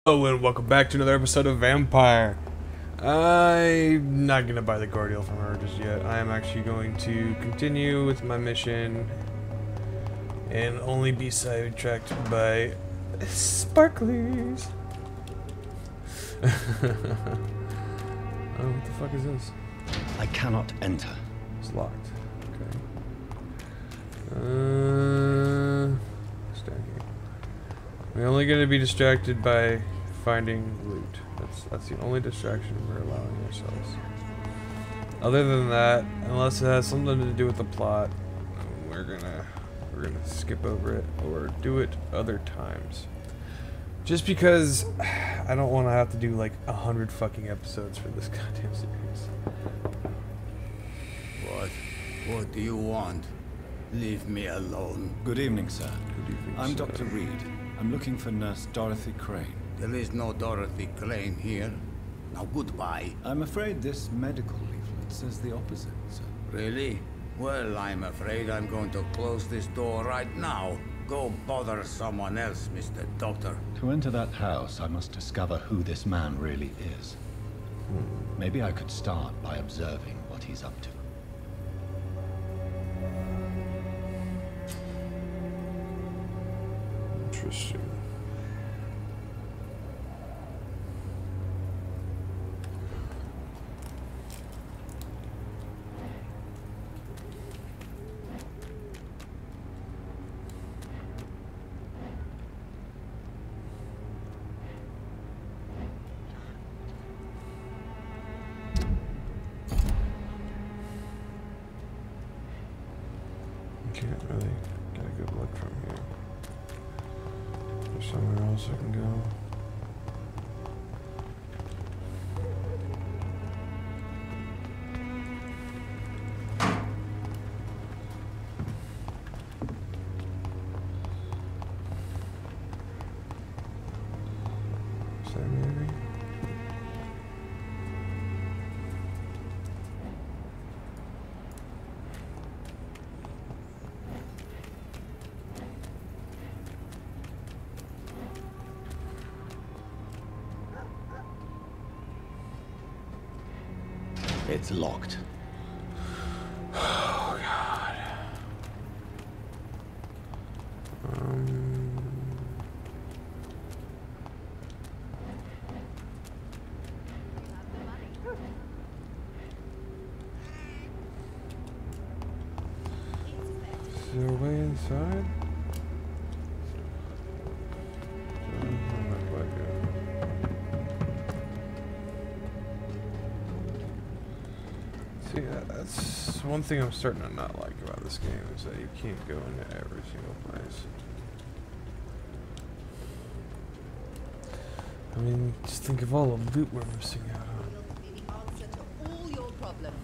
Hello and welcome back to another episode of Vampyr. I'm not gonna buy the Guardial from her just yet. I am actually going to continue with my mission and only be sidetracked by sparklies. Oh, what the fuck is this? I cannot enter. It's locked. Okay. Stand here. We're only gonna be distracted by finding loot. That's the only distraction we're allowing ourselves. Other than that, unless it has something to do with the plot, we're gonna skip over it or do it other times. Just because I don't want to have to do like 100 fucking episodes for this goddamn series. What do you want? Leave me alone. Good evening, sir. Good evening, I'm sir. Dr. Reed. I'm looking for Nurse Dorothy Crane. There is no Dorothy Crane here. Now goodbye. I'm afraid this medical leaflet says the opposite, sir. Really? Well, I'm afraid I'm going to close this door right now. Go bother someone else, Mr. Doctor. To enter that house, I must discover who this man really is. Maybe I could start by observing what he's up to. Interesting. Can't really get a good look from here. There's somewhere else I can go. Is that maybe? It's locked. Oh god. Is there a way inside? See, that's one thing I'm starting to not like about this game is that you can't go into every single place. I mean, just think of all the loot we're missing out on. The answer to all your problems.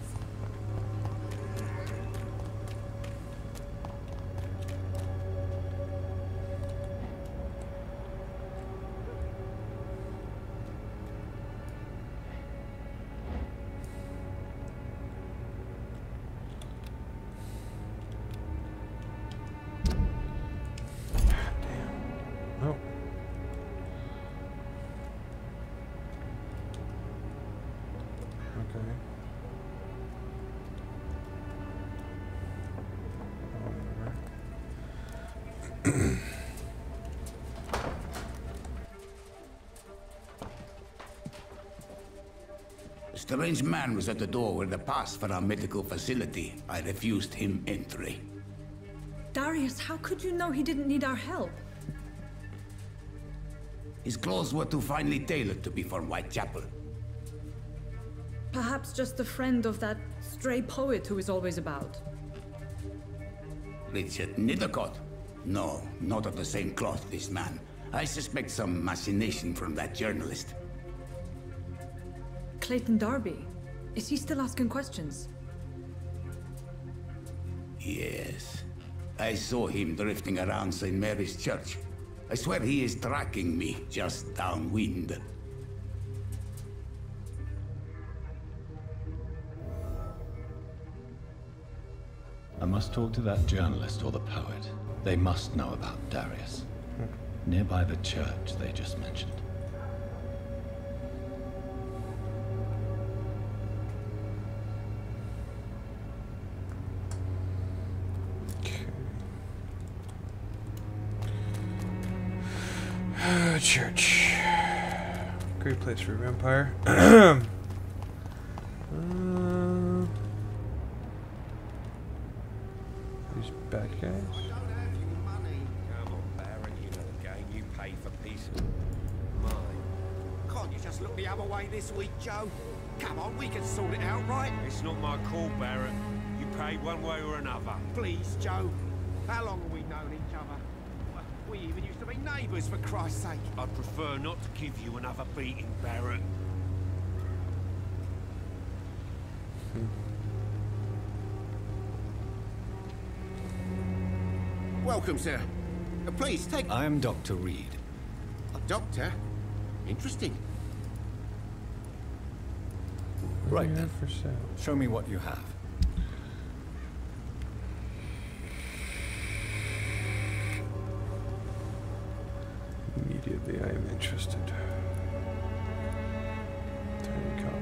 Oh. Okay. Whatever. A strange man was at the door with a pass for our medical facility. I refused him entry. Darius, how could you know he didn't need our help? His clothes were too finely tailored to be from Whitechapel. Perhaps just a friend of that stray poet who is always about. Richard Nithercott? No, not of the same cloth, this man. I suspect some machination from that journalist. Clayton Darby. Is he still asking questions? Yes. I saw him drifting around St. Mary's Church. I swear he is tracking me just downwind. I must talk to that journalist or the poet. They must know about Darius. Nearby the church they just mentioned. Church. Great place for a vampire. These bad guys. Come on, Baron, you know the game. You pay for peace of mind. Can't you just look the other way this week, Joe? Come on, we can sort it out, right? It's not my call, Baron. You pay one way or another. Please, Joe. How long have we known each other? Well, we even used to be neighbours, for Christ's sake. I'd prefer not to give you another beating, Baron. Welcome, sir. Please, take... I am Dr. Reed. A doctor? Interesting. Right Yeah, then. for sale. Show me what you have. Immediately, I am interested. Tiny cup.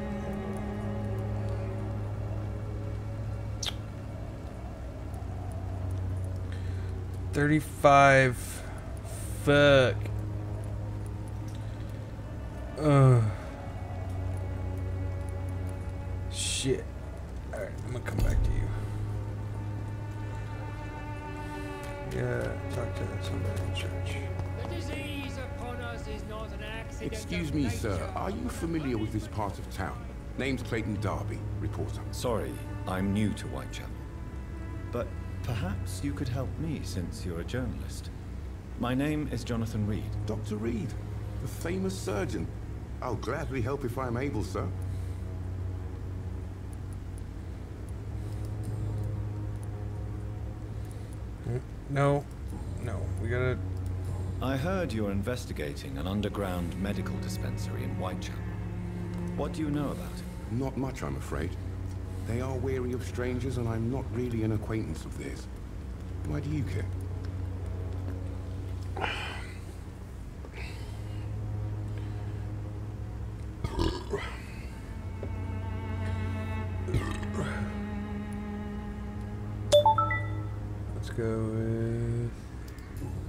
35. Fuck. Shit. Alright, I'm gonna come back to you. Yeah, talk to somebody in church. The disease upon us is not an accident. Excuse of me, nature. sir. Are you familiar with this part of town? Name's Clayton Darby, reporter. Sorry, I'm new to Whitechapel. But perhaps you could help me since you're a journalist. My name is Jonathan Reed. Dr. Reed, the famous surgeon. I'll gladly help if I'm able, sir. No, we gotta. I heard you're investigating an underground medical dispensary in Whitechapel. What do you know about it? Not much, I'm afraid. They are wary of strangers, and I'm not really an acquaintance of theirs. Why do you care? Let's go with.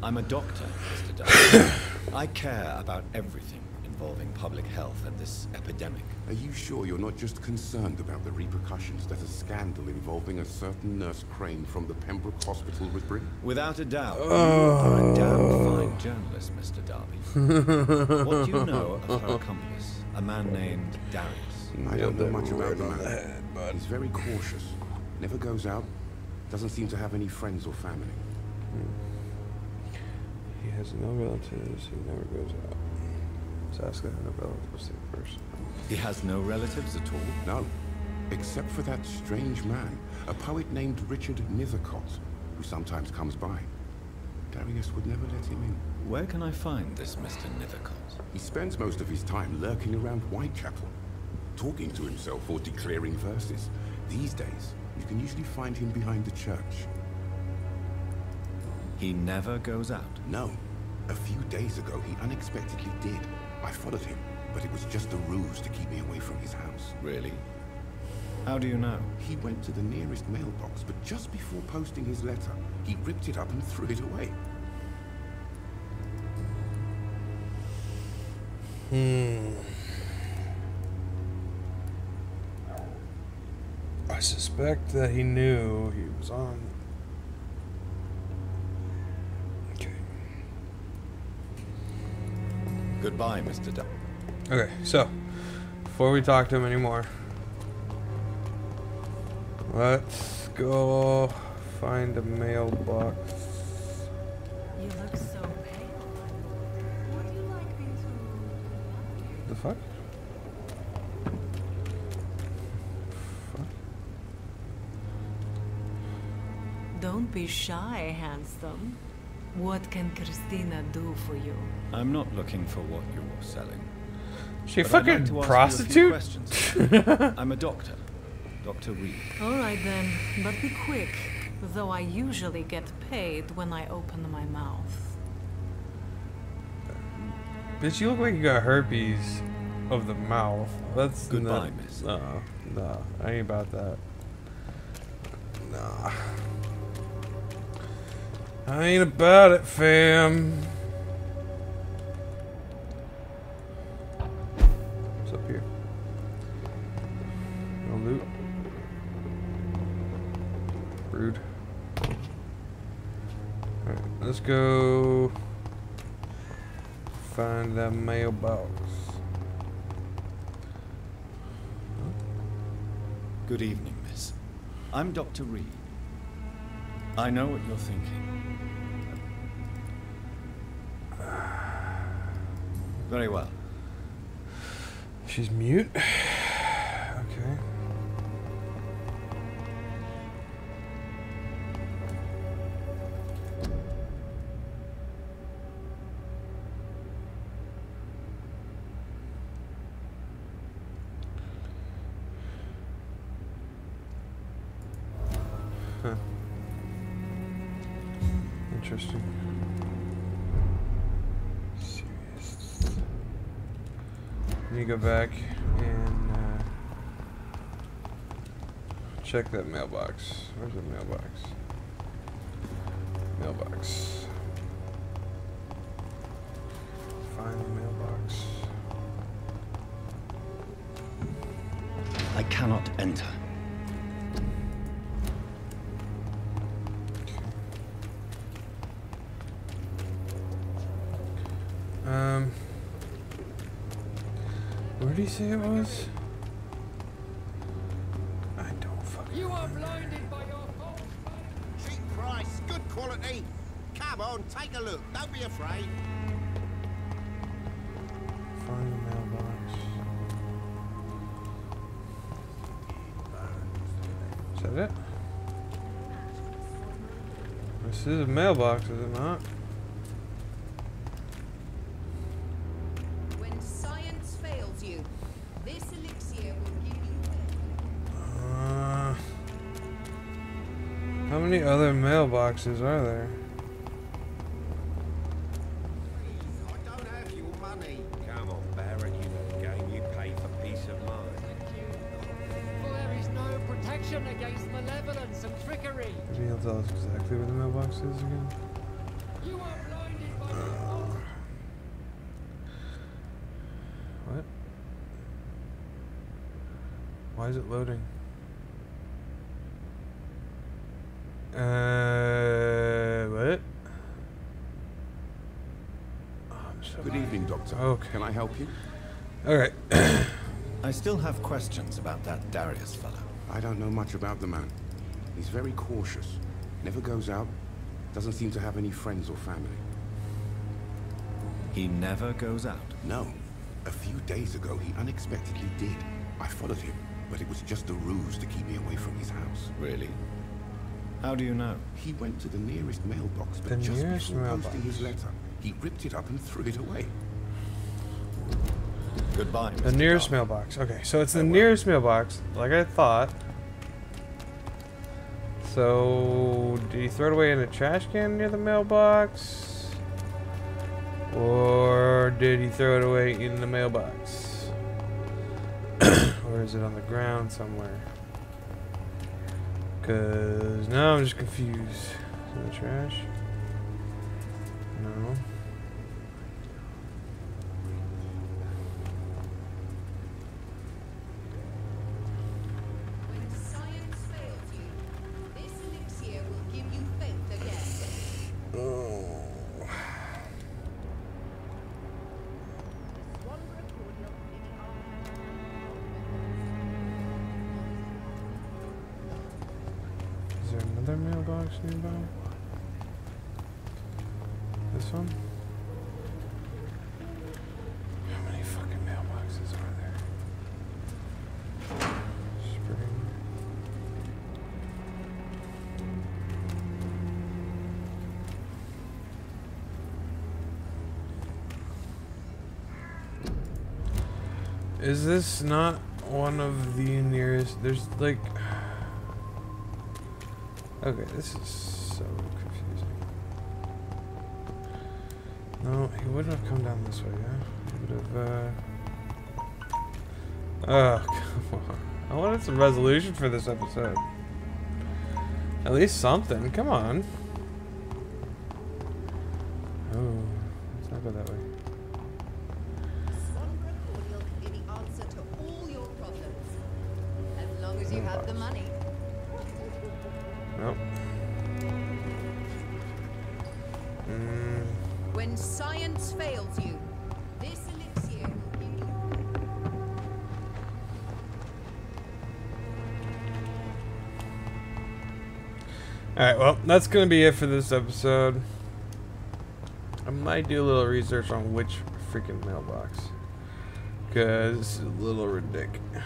I'm a doctor, Mr. Darby. I care about everything involving public health and this epidemic. Are you sure you're not just concerned about the repercussions that a scandal involving a certain nurse Crane from the Pembroke Hospital would bring? Without a doubt, you are a damn fine journalist, Mr. Darby. What do you know of her accomplice, a man named Darius? I don't know much about the on the man. head, bud. He's very cautious. Never goes out. Doesn't seem to have any friends or family. He has no relatives. He never goes out. Let's ask that no relatives thing first. He has no relatives at all? No, except for that strange man, a poet named Richard Nethercott, who sometimes comes by. Darius would never let him in. Where can I find this Mr. Nethercott? He spends most of his time lurking around Whitechapel, talking to himself or declaring verses. These days, you can usually find him behind the church. He never goes out? No. A few days ago, he unexpectedly did. I followed him, but it was just a ruse to keep me away from his house. Really? How do you know? He went to the nearest mailbox, but just before posting his letter, he ripped it up and threw it away. I suspect that he knew he was on. Okay. Goodbye, Mr. Darby. Okay, so before we talk to him anymore, let's go find a mailbox. You look so pale. What do you like being so... The fuck? Don't be shy, handsome. What can Christina do for you? I'm not looking for what you're selling. She a But I'd like fucking to ask you a few prostitute? questions. I'm a doctor. Dr. Reed. All right then, but be quick. Though I usually get paid when I open my mouth. Bitch, you look like you got herpes of the mouth. That's Goodbye, not, miss. No, I ain't about that. Nah. I ain't about it, fam. up here? No loot. Rude. Alright, let's go find that mailbox. Good evening, miss. I'm Dr. Reed. I know what you're thinking. Very well. She's mute. Okay. Huh. Interesting. Serious. Let me go back and check that mailbox. Where's the mailbox? Mailbox. Find the mailbox. I cannot enter. Where did he say it was? I don't fucking You are blinded by your false Cheap price, good quality. Come on, take a look. Don't be afraid. find the mailbox. Is that it? This is a mailbox, is it not? When science fails you, this elixir will give you How many other mailboxes are there? I don't have your money. Come on, Baron, you know the game. You pay for peace of mind. For there is no protection against malevolence and trickery. Maybe he'll tell us exactly where the mailbox is again. You are blinded by your false What? Why is it loading? What? Oh, I'm so Good evening, Doctor. Okay. Can I help you? Alright. I still have questions about that Darius fellow. I don't know much about the man. He's very cautious. Never goes out. Doesn't seem to have any friends or family. He never goes out. No. A few days ago, he unexpectedly did. I followed him, but it was just a ruse to keep me away from his house. Really? How do you know? He went to the nearest mailbox, but The just nearest before mailbox. posting his letter, he ripped it up and threw it away. Goodbye, The Mr. nearest Darby. mailbox. Okay, so it's the nearest mailbox, like I thought. So, did he throw it away in a trash can near the mailbox? Or did he throw it away in the mailbox? Or is it on the ground somewhere? Because now I'm just confused. Is it in the trash? No. when science fails you. This elixir will give you faith again. Oh. Is there another mailbox nearby? This one? How many fucking mailboxes are there? Spring. Is this not one of the nearest? There's like... Okay, this is so confusing. No, he wouldn't have come down this way, yeah? He would have, Oh, come on. I wanted some resolution for this episode. At least something, come on. Oh, let's not go that way. One cordial can be the answer money. Nope. When science fails you, this elixir will give you... Alright, well, that's going to be it for this episode. I might do a little research on which freaking mailbox. Because it's a little ridiculous.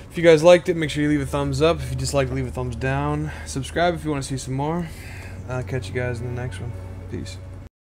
If you guys liked it, make sure you leave a thumbs up. If you disliked, leave a thumbs down. Subscribe if you want to see some more. I'll catch you guys in the next one. Peace.